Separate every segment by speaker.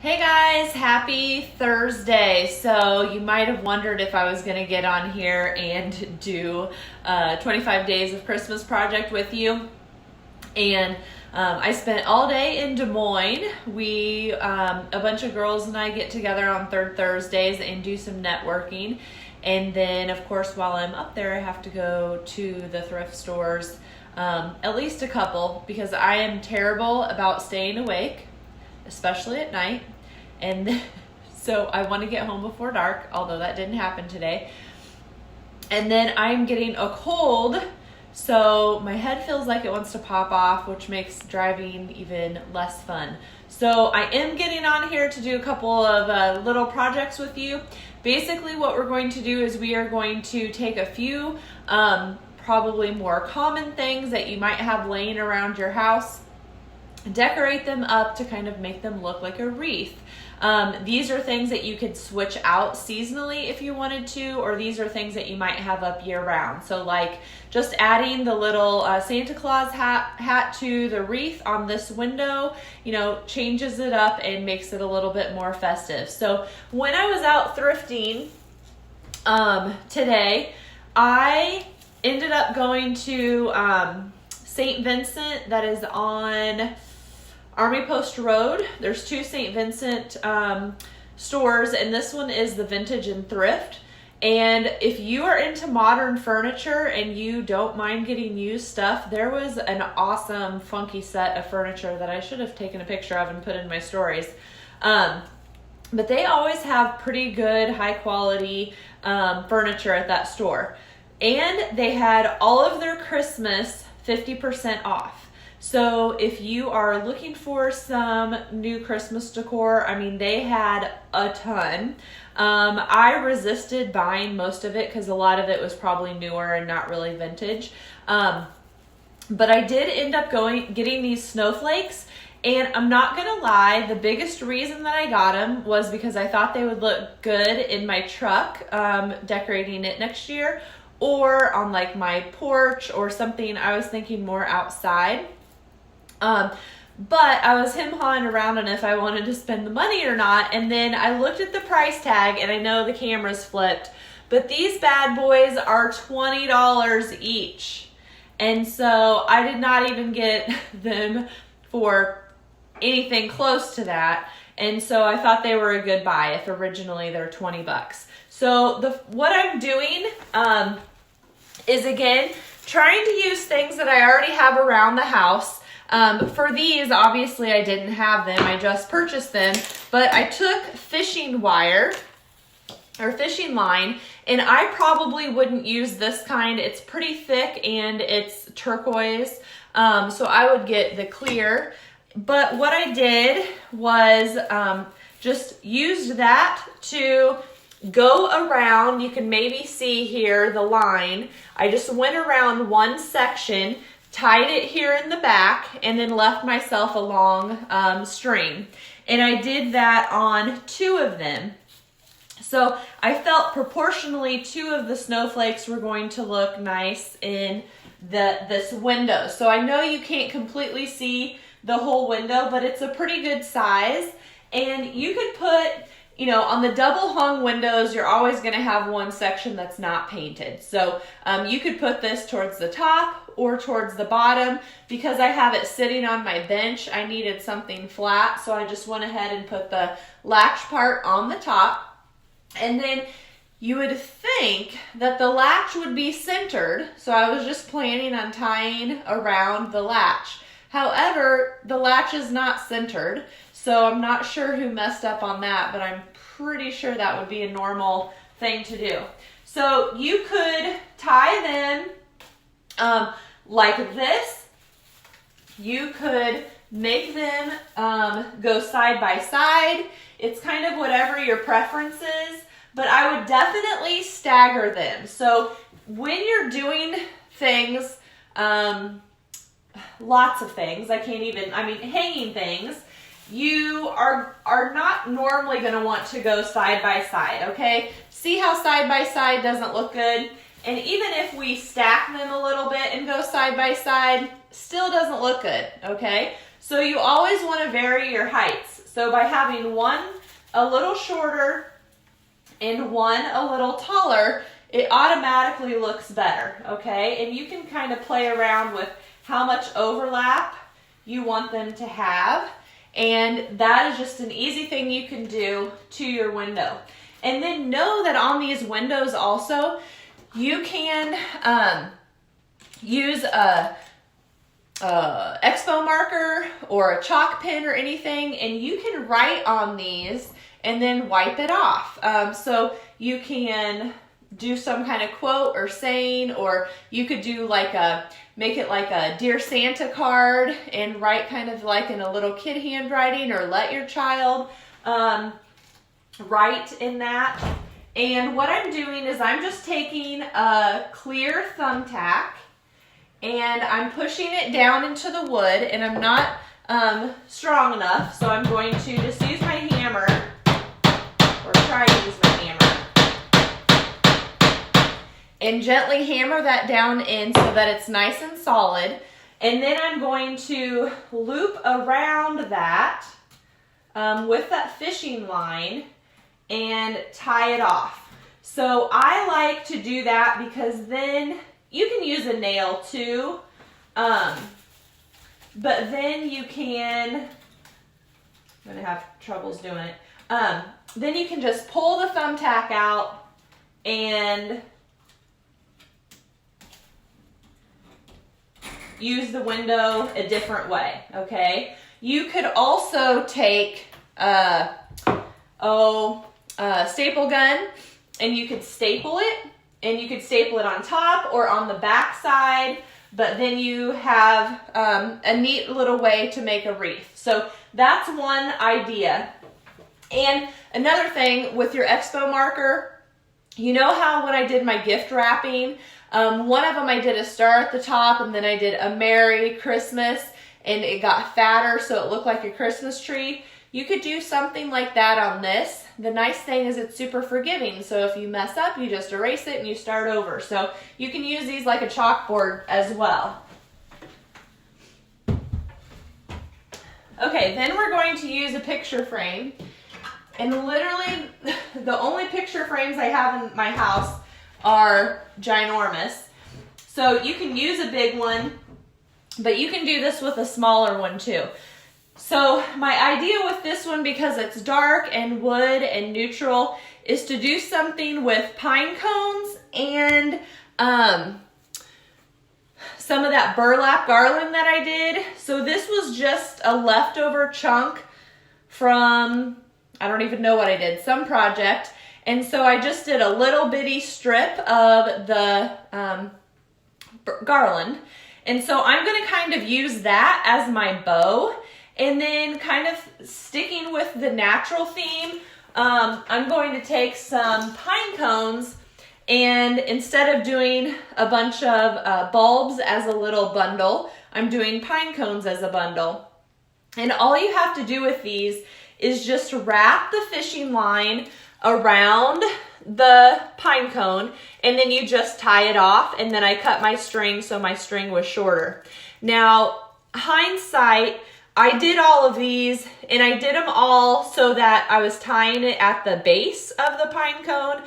Speaker 1: Hey guys, happy Thursday. So you might have wondered if I was going to get on here and do 25 days of Christmas project with you. And I spent all day in Des Moines. A bunch of girls and I get together on third Thursdays and do some networking. And then of course while I'm up there I have to go to the thrift stores, at least a couple, because I am terrible about staying awake, especially at night. And so I want to get home before dark, although that didn't happen today. And then I'm getting a cold, so my head feels like it wants to pop off, which makes driving even less fun. So I am getting on here to do a couple of little projects with you. Basically what we're going to do is we are going to take a few probably more common things that you might have laying around your house, decorate them up to kind of make them look like a wreath. These are things that you could switch out seasonally if you wanted to, or these are things that you might have up year round. So like just adding the little Santa Claus hat to the wreath on this window, changes it up and makes it a little bit more festive. So when I was out thrifting today, I ended up going to St. Vincent, that is on Army Post Road. There's two St. Vincent stores, and this one is the Vintage and Thrift. And if you are into modern furniture and you don't mind getting used stuff, there was an awesome funky set of furniture that I should have taken a picture of and put in my stories. But they always have pretty good high quality furniture at that store. And they had all of their Christmas 50% off. So if you are looking for some new Christmas decor, they had a ton. I resisted buying most of it because a lot of it was probably newer and not really vintage. But I did end up getting these snowflakes. And I'm not going to lie, the biggest reason that I got them was because I thought they would look good in my truck, decorating it next year, or on like my porch or something. I was thinking more outside. But I was him-hawing around on if I wanted to spend the money or not. And then I looked at the price tag, and I know the camera's flipped, but these bad boys are $20 each. And so I did not even get them for anything close to that. And so I thought they were a good buy if originally they're $20. So what I'm doing is, again, trying to use things that I already have around the house. For these, obviously I didn't have them, I just purchased them, but I took fishing wire or fishing line, and I probably wouldn't use this kind. It's pretty thick and it's turquoise, so I would get the clear. But what I did was just used that to go around. You can maybe see here the line. I just went around one section, tied it here in the back, and then left myself a long string. And I did that on two of them. So I felt proportionally two of the snowflakes were going to look nice in this window. So I know you can't completely see the whole window, but it's a pretty good size. And you could put, on the double hung windows, you're always going to have one section that's not painted. So you could put this towards the top or towards the bottom. Because I have it sitting on my bench, I needed something flat, so I just went ahead and put the latch part on the top. And then you would think that the latch would be centered, so I was just planning on tying around the latch. However, the latch is not centered, so I'm not sure who messed up on that, but I'm pretty sure that would be a normal thing to do. So you could tie them like this. You could make them go side by side. It's kind of whatever your preference is, but I would definitely stagger them. So when you're doing things, lots of things, hanging things, you are not normally going to want to go side by side, okay? See how side by side doesn't look good? And even if we stack them a little bit and go side by side, still doesn't look good, okay? So you always want to vary your heights. So by having one a little shorter and one a little taller, it automatically looks better, okay? And you can kind of play around with how much overlap you want them to have. And that is just an easy thing you can do to your window. And then know that on these windows also, you can use a expo marker or a chalk pen or anything, and you can write on these and then wipe it off. So you can do some kind of quote or saying, or you could do like make it like a Dear Santa card and write kind of like in a little kid handwriting, or let your child write in that. And what I'm doing is I'm just taking a clear thumbtack and I'm pushing it down into the wood, and I'm not strong enough, so I'm going to just use my hammer, or try to use my hammer, and gently hammer that down in so that it's nice and solid. And then I'm going to loop around that with that fishing line and tie it off. So I like to do that because then you can use a nail too, but then you can, I'm gonna have troubles doing it. Then you can just pull the thumbtack out and use the window a different way, okay? You could also take a staple gun, and you could staple it, and you could staple it on top or on the back side, but then you have a neat little way to make a wreath. So that's one idea. And another thing with your expo marker, you know how when I did my gift wrapping, one of them I did a star at the top, and then I did a Merry Christmas, and it got fatter so it looked like a Christmas tree. You could do something like that on this. The nice thing is it's super forgiving, so if you mess up, you just erase it and you start over. So you can use these like a chalkboard as well. Okay, then we're going to use a picture frame. And literally, the only picture frames I have in my house are ginormous. So you can use a big one, but you can do this with a smaller one too. So my idea with this one, because it's dark and wood and neutral, is to do something with pine cones and some of that burlap garland that I did. So this was just a leftover chunk from, I don't even know what I did, some project. And so I just did a little bitty strip of the garland. And so I'm going to kind of use that as my bow. And then kind of sticking with the natural theme, I'm going to take some pine cones, and instead of doing a bunch of bulbs as a little bundle, I'm doing pine cones as a bundle. And all you have to do with these is just wrap the fishing line around the pine cone, and then you just tie it off, and then I cut my string so my string was shorter. Now, hindsight, I did all of these, and I did them all so that I was tying it at the base of the pine cone,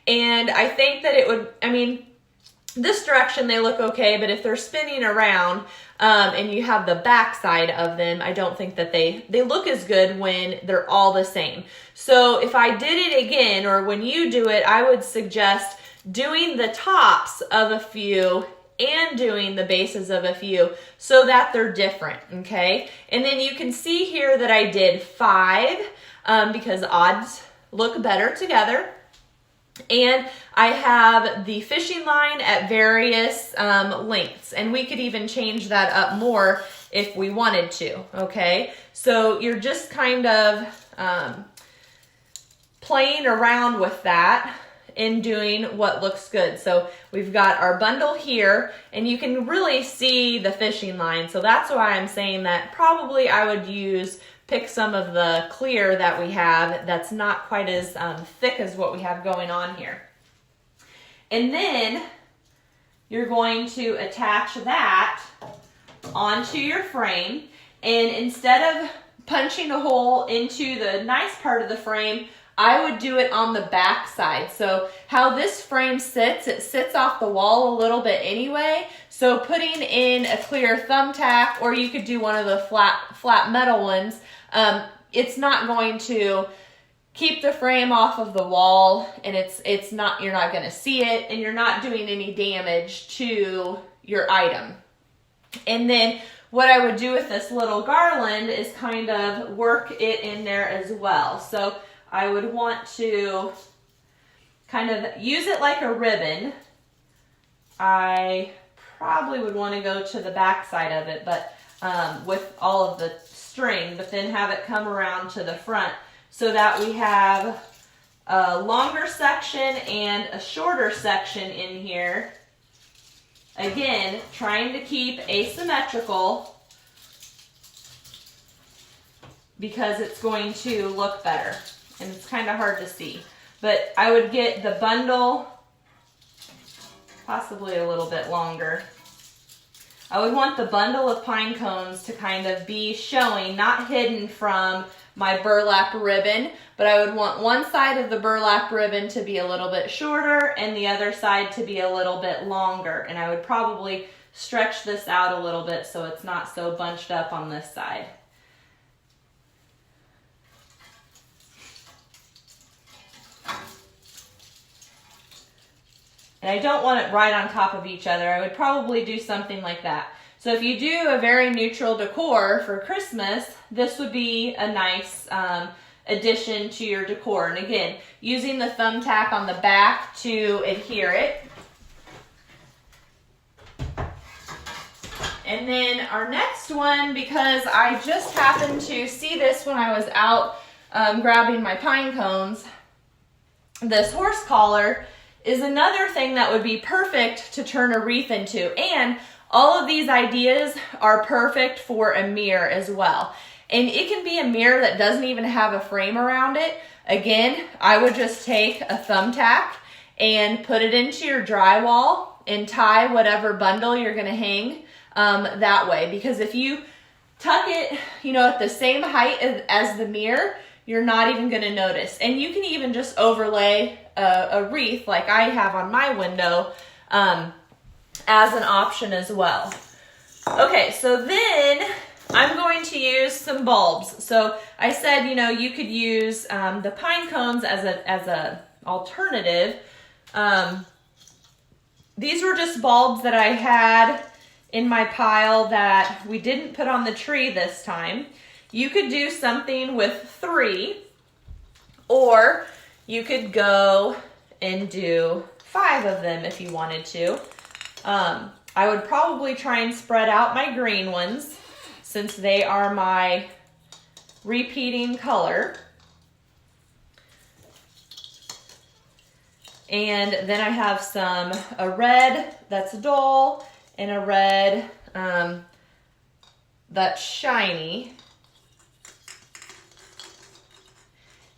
Speaker 1: and I think that it would, I mean, this direction they look okay, but if they're spinning around and you have the back side of them, I don't think that they look as good when they're all the same. So if I did it again, or when you do it, I would suggest doing the tops of a few and doing the bases of a few so that they're different, okay? And then you can see here that I did 5 because odds look better together. And I have the fishing line at various lengths, and we could even change that up more if we wanted to, okay? So you're just kind of playing around with that and doing what looks good. So we've got our bundle here, and you can really see the fishing line. So that's why I'm saying that probably I would pick some of the clear that we have that's not quite as thick as what we have going on here. And then you're going to attach that onto your frame, and instead of punching a hole into the nice part of the frame, I would do it on the back side. So how this frame sits, it sits off the wall a little bit anyway. So putting in a clear thumbtack, or you could do one of the flat metal ones, it's not going to keep the frame off of the wall, and you're not going to see it, and you're not doing any damage to your item. And then what I would do with this little garland is kind of work it in there as well. So I would want to kind of use it like a ribbon. I probably would want to go to the back side of it, but with all of the string, but then have it come around to the front so that we have a longer section and a shorter section in here. Again, trying to keep asymmetrical because it's going to look better, and it's kind of hard to see. But I would get the bundle possibly a little bit longer. I would want the bundle of pine cones to kind of be showing, not hidden from my burlap ribbon, but I would want one side of the burlap ribbon to be a little bit shorter and the other side to be a little bit longer. And I would probably stretch this out a little bit so it's not so bunched up on this side. And I don't want it right on top of each other. I would probably do something like that. So if you do a very neutral decor for Christmas, this would be a nice addition to your decor. And again, using the thumbtack on the back to adhere it. And then our next one, because I just happened to see this when I was out grabbing my pine cones, this horse collar is another thing that would be perfect to turn a wreath into. And all of these ideas are perfect for a mirror as well. And it can be a mirror that doesn't even have a frame around it. Again, I would just take a thumbtack and put it into your drywall and tie whatever bundle you're gonna hang that way. Because if you tuck it, at the same height as the mirror, you're not even gonna notice. And you can even just overlay a wreath like I have on my window as an option as well. Okay, so then I'm going to use some bulbs. So I said, you could use the pine cones as a alternative. These were just bulbs that I had in my pile that we didn't put on the tree this time. You could do something with 3, or you could go and do 5 of them if you wanted to. I would probably try and spread out my green ones since they are my repeating color. And then I have a red that's dull and a red that's shiny.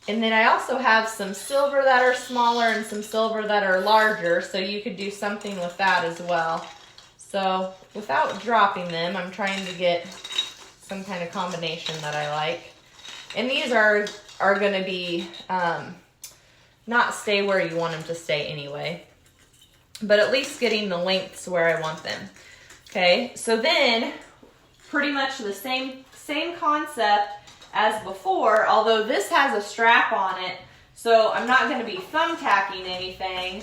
Speaker 1: And then I also have some silver that are smaller and some silver that are larger, so you could do something with that as well. So without dropping them, I'm trying to get some kind of combination that I like. And these are going to be not stay where you want them to stay anyway, but at least getting the lengths where I want them. Okay, so then pretty much the same concept as before, although this has a strap on it, so I'm not going to be thumbtacking anything.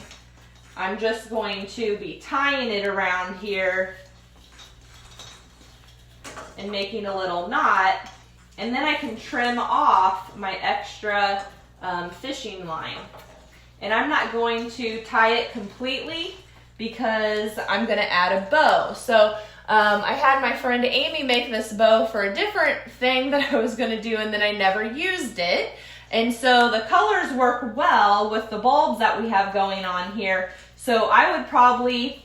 Speaker 1: I'm just going to be tying it around here and making a little knot, and then I can trim off my extra fishing line. And I'm not going to tie it completely because I'm going to add a bow. So I had my friend Amy make this bow for a different thing that I was going to do, and then I never used it. And so the colors work well with the bulbs that we have going on here. So I would probably,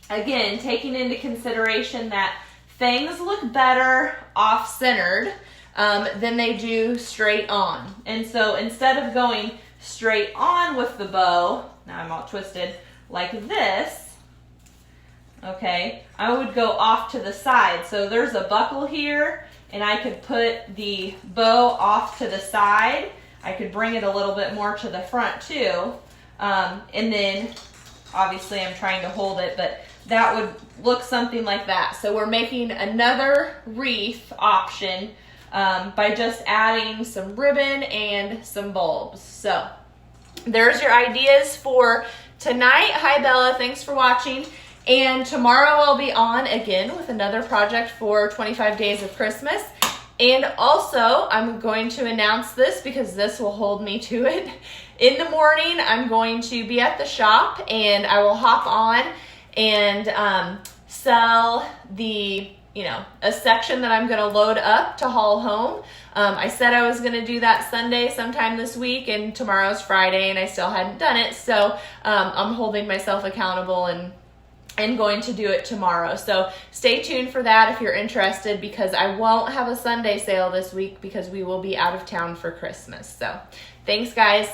Speaker 1: again, taking into consideration that things look better off-centered than they do straight on. And so instead of going straight on with the bow, now I'm all twisted, like this, okay, I would go off to the side. So there's a buckle here, and I could put the bow off to the side. I could bring it a little bit more to the front too. And then obviously I'm trying to hold it, but that would look something like that. So we're making another wreath option by just adding some ribbon and some bulbs. So there's your ideas for tonight. Hi Bella, thanks for watching. And tomorrow I'll be on again with another project for 25 Days of Christmas. And also, I'm going to announce this because this will hold me to it. In the morning, I'm going to be at the shop and I will hop on and sell the, a section that I'm going to load up to haul home. I said I was going to do that Sunday sometime this week, and tomorrow's Friday and I still hadn't done it. So I'm holding myself accountable and going to do it tomorrow. So stay tuned for that if you're interested, because I won't have a Sunday sale this week because we will be out of town for Christmas. So thanks guys.